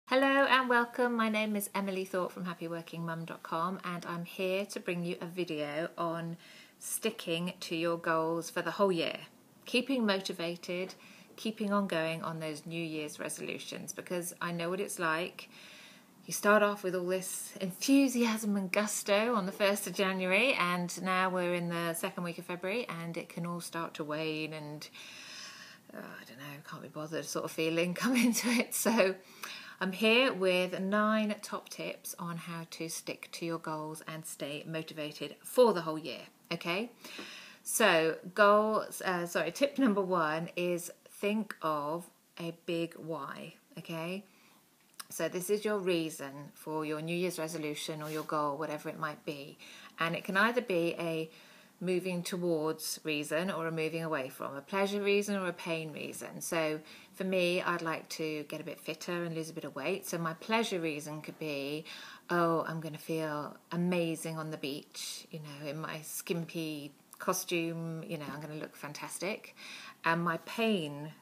Hello and welcome. My name is Emily Thorpe from happyworkingmum.com and I'm here to bring you a video on sticking to your goals for the whole year. Keeping motivated, keeping on going on those New Year's resolutions, because I know what it's like. You start off with all this enthusiasm and gusto on the 1st of January and now we're in the second week of February and it can all start to wane and I don't know, can't be bothered sort of feeling come into it. So I'm here with 9 top tips on how to stick to your goals and stay motivated for the whole year. Okay, so tip number 1 is think of a big why. Okay, so this is your reason for your New Year's resolution or your goal, whatever it might be, and it can either be a moving towards reason or a moving away from, a pleasure reason or a pain reason. So for me, I'd like to get a bit fitter and lose a bit of weight. So my pleasure reason could be, oh, I'm going to feel amazing on the beach, you know, in my skimpy costume, you know, I'm going to look fantastic. And my pain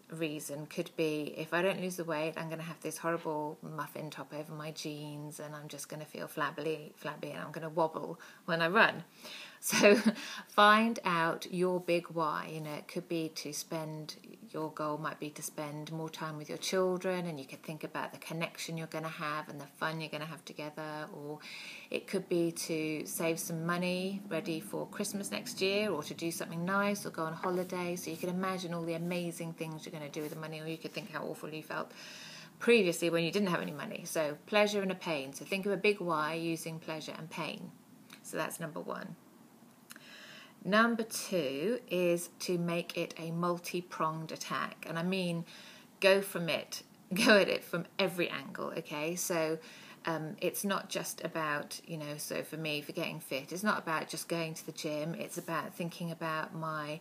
reason could be, if I don't lose the weight, I'm going to have this horrible muffin top over my jeans and I'm just going to feel flabby and I'm going to wobble when I run. So find out your big why. You know, it could be your goal might be to spend more time with your children, and you could think about the connection you're going to have and the fun you're going to have together, or it could be to save some money ready for Christmas next year, or to do something nice or go on holiday. So you can imagine all the amazing things you're going to do with the money, or you could think how awful you felt previously when you didn't have any money. So pleasure and a pain. So think of a big why using pleasure and pain. So that's number 1. Number 2 is to make it a multi-pronged attack. And I mean, go at it from every angle, okay? So it's not just about, you know, so for me, for getting fit, it's not about just going to the gym. It's about thinking about my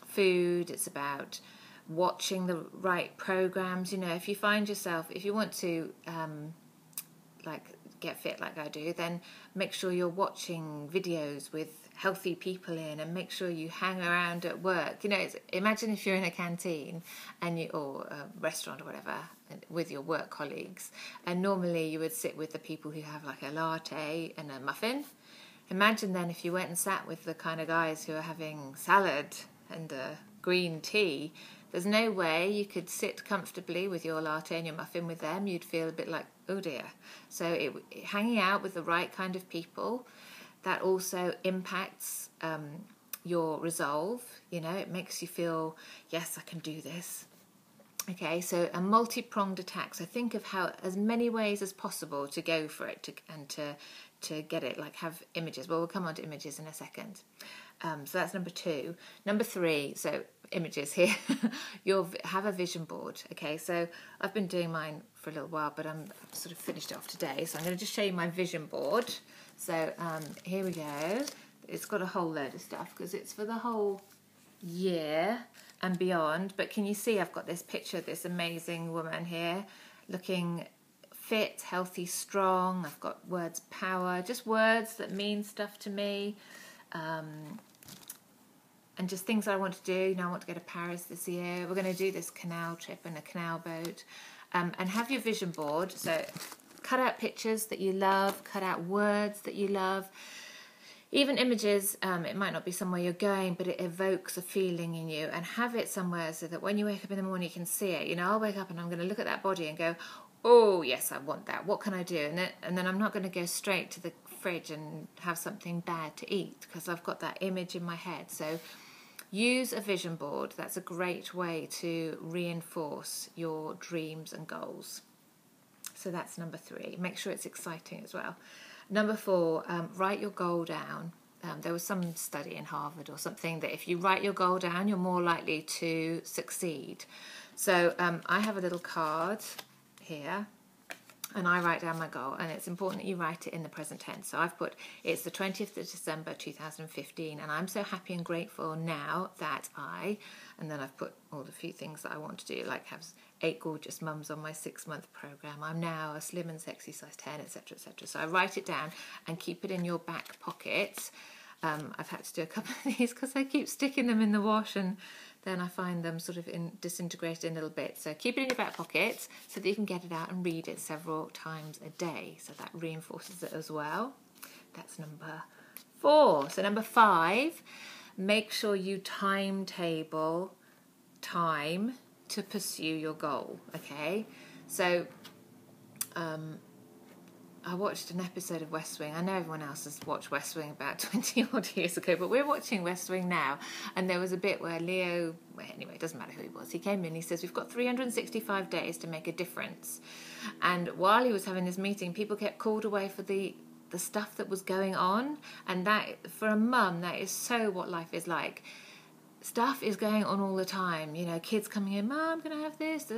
food. It's about watching the right programs. You know, if you find yourself, if you want to get fit like I do, then make sure you're watching videos with healthy people in, and make sure you hang around at work. You know, imagine if you're in a canteen or a restaurant or whatever with your work colleagues, and normally you would sit with the people who have like a latte and a muffin. Imagine then if you went and sat with the kind of guys who are having salad and a green tea. There's no way you could sit comfortably with your latte and your muffin with them. You'd feel a bit like, oh dear. So hanging out with the right kind of people, that also impacts your resolve. You know, it makes you feel, yes, I can do this. Okay, so a multi-pronged attack. So think of how as many ways as possible to go for it to get it, like have images. Well, we'll come on to images in a second. So that's number 2. Number 3, so images here. You'll have a vision board. Okay, so I've been doing mine for a little while, but I'm sort of finished it off today. So I'm going to just show you my vision board. So here we go. It's got a whole load of stuff because it's for the whole year and beyond. But can you see I've got this picture of this amazing woman here looking fit, healthy, strong. I've got words power, just words that mean stuff to me. And just things I want to do. You know, I want to go to Paris this year. We're going to do this canal trip in a canal boat. And have your vision board. So cut out pictures that you love, cut out words that you love. Even images, it might not be somewhere you're going, but it evokes a feeling in you. And have it somewhere so that when you wake up in the morning, you can see it. You know, I'll wake up and I'm going to look at that body and go, oh, yes, I want that. What can I do? And then I'm not going to go straight to the fridge and have something bad to eat because I've got that image in my head. So use a vision board. That's a great way to reinforce your dreams and goals. So that's number 3. Make sure it's exciting as well. Number 4, write your goal down. There was some study in Harvard or something that if you write your goal down, you're more likely to succeed. So I have a little card here and I write down my goal, and it's important that you write it in the present tense. So I've put, it's the 20th of December 2015 and I'm so happy and grateful now that and then I've put all the few things that I want to do, like have 8 gorgeous mums on my 6-month program. I'm now a slim and sexy size 10, etc, etc. So I write it down and keep it in your back pocket. I've had to do a couple of these because I keep sticking them in the wash and then I find them sort of disintegrated in little bits. So keep it in your back pocket so that you can get it out and read it several times a day. So that reinforces it as well. That's number 4. So number 5, make sure you timetable time to pursue your goal. Okay, so I watched an episode of West Wing. I know everyone else has watched West Wing about 20 odd years ago, but we're watching West Wing now. And there was a bit where Leo, well, anyway, it doesn't matter who he was, he came in, he says, we've got 365 days to make a difference. And while he was having this meeting, people kept called away for the stuff that was going on. And that, for a mum, that is so what life is like. Stuff is going on all the time, you know, kids coming in, Mum, can I have this?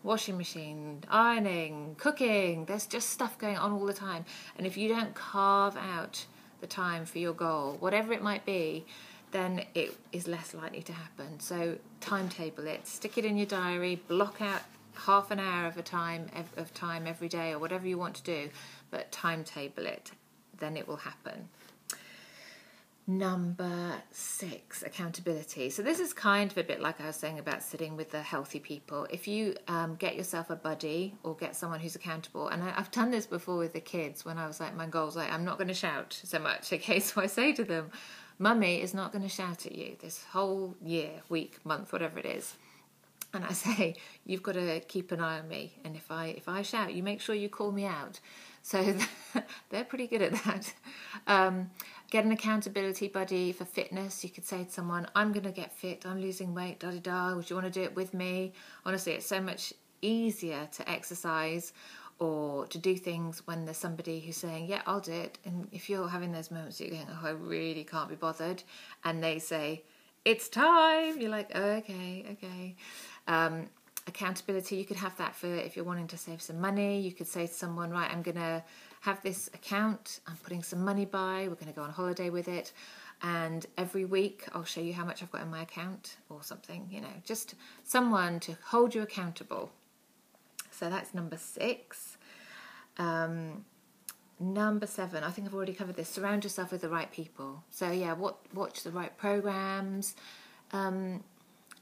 Washing machine, ironing, cooking, there's just stuff going on all the time. And if you don't carve out the time for your goal, whatever it might be, then it is less likely to happen. So timetable it, stick it in your diary, block out half an hour of time every day or whatever you want to do, but timetable it, then it will happen. Number 6, accountability. So this is kind of a bit like I was saying about sitting with the healthy people. If you get yourself a buddy or get someone who's accountable, and I've done this before with the kids when I was like, my goal's like, I'm not going to shout so much, okay? So I say to them, Mummy is not going to shout at you this whole year, week, month, whatever it is. And I say, you've got to keep an eye on me. And if I shout, you make sure you call me out. So they're pretty good at that. Get an accountability buddy for fitness. You could say to someone, I'm going to get fit, I'm losing weight, da-da-da, would you want to do it with me? Honestly, it's so much easier to exercise or to do things when there's somebody who's saying, yeah, I'll do it. And if you're having those moments, you're going, oh, I really can't be bothered. And they say, it's time. You're like, oh, okay. Accountability, you could have that for if you're wanting to save some money. You could say to someone, right, I'm going to have this account, I'm putting some money by, we're going to go on holiday with it, and every week I'll show you how much I've got in my account or something, you know, just someone to hold you accountable. So that's number 6. Number 7, I think I've already covered this, surround yourself with the right people. So yeah, watch the right programs.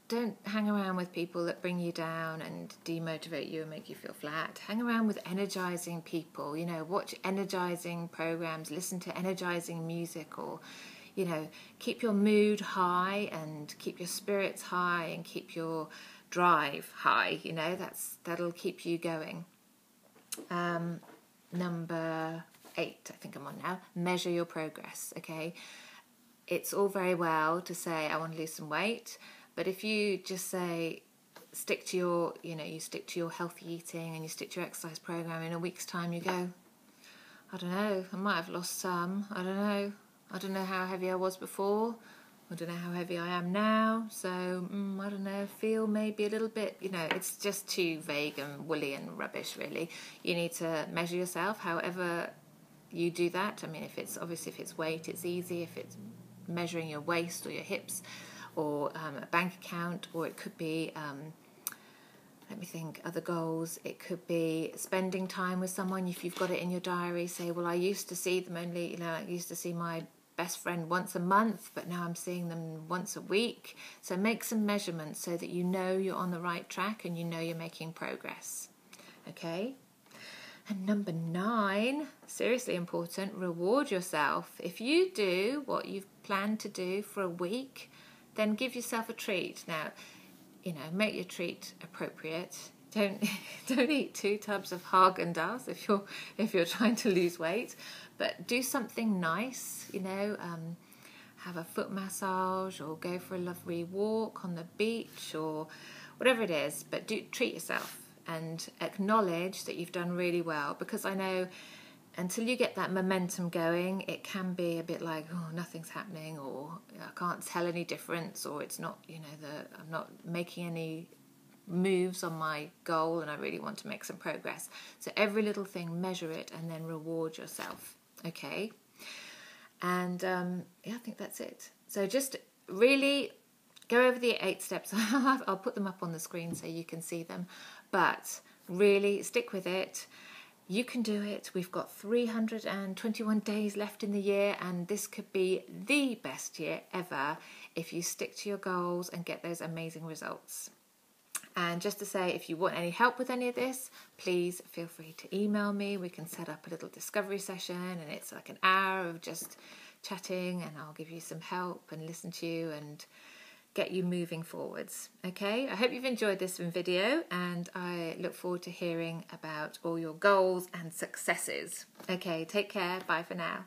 Don't hang around with people that bring you down and demotivate you and make you feel flat. Hang around with energizing people, you know, watch energizing programs, listen to energizing music, or, you know, keep your mood high and keep your spirits high and keep your drive high, you know, that'll keep you going. Number 8, I think I'm on now, measure your progress, okay? It's all very well to say, I want to lose some weight, but if you just say, stick to your healthy eating and you stick to your exercise program, in a week's time you go, I don't know, I might have lost some, I don't know how heavy I was before, I don't know how heavy I am now, so I don't know, feel maybe a little bit, you know, it's just too vague and woolly and rubbish really. You need to measure yourself however you do that. I mean, if it's weight, it's easy. If it's measuring your waist or your hips, or a bank account, or it could be, let me think, other goals. It could be spending time with someone. If you've got it in your diary, say, well, I used to see them only, you know, I used to see my best friend once a month, but now I'm seeing them once a week. So make some measurements so that you know you're on the right track and you know you're making progress. Okay? And number 9, seriously important, reward yourself. If you do what you've planned to do for a week, then give yourself a treat. Now, you know, make your treat appropriate. Don't eat 2 tubs of Haagen-Dazs if you're trying to lose weight, but do something nice. You know, have a foot massage or go for a lovely walk on the beach or whatever it is. But treat yourself and acknowledge that you've done really well, because I know until you get that momentum going, it can be a bit like, oh, nothing's happening, or I can't tell any difference, or it's not, you know, I'm not making any moves on my goal and I really want to make some progress. So every little thing, measure it and then reward yourself, okay? And yeah, I think that's it. So just really go over the 8 steps. I'll put them up on the screen so you can see them, but really stick with it. You can do it. We've got 321 days left in the year, and this could be the best year ever if you stick to your goals and get those amazing results. And just to say, if you want any help with any of this, please feel free to email me. We can set up a little discovery session, and it's like an hour of just chatting, and I'll give you some help and listen to you and get you moving forwards. Okay, I hope you've enjoyed this video, and I look forward to hearing about all your goals and successes. Okay, take care. Bye for now.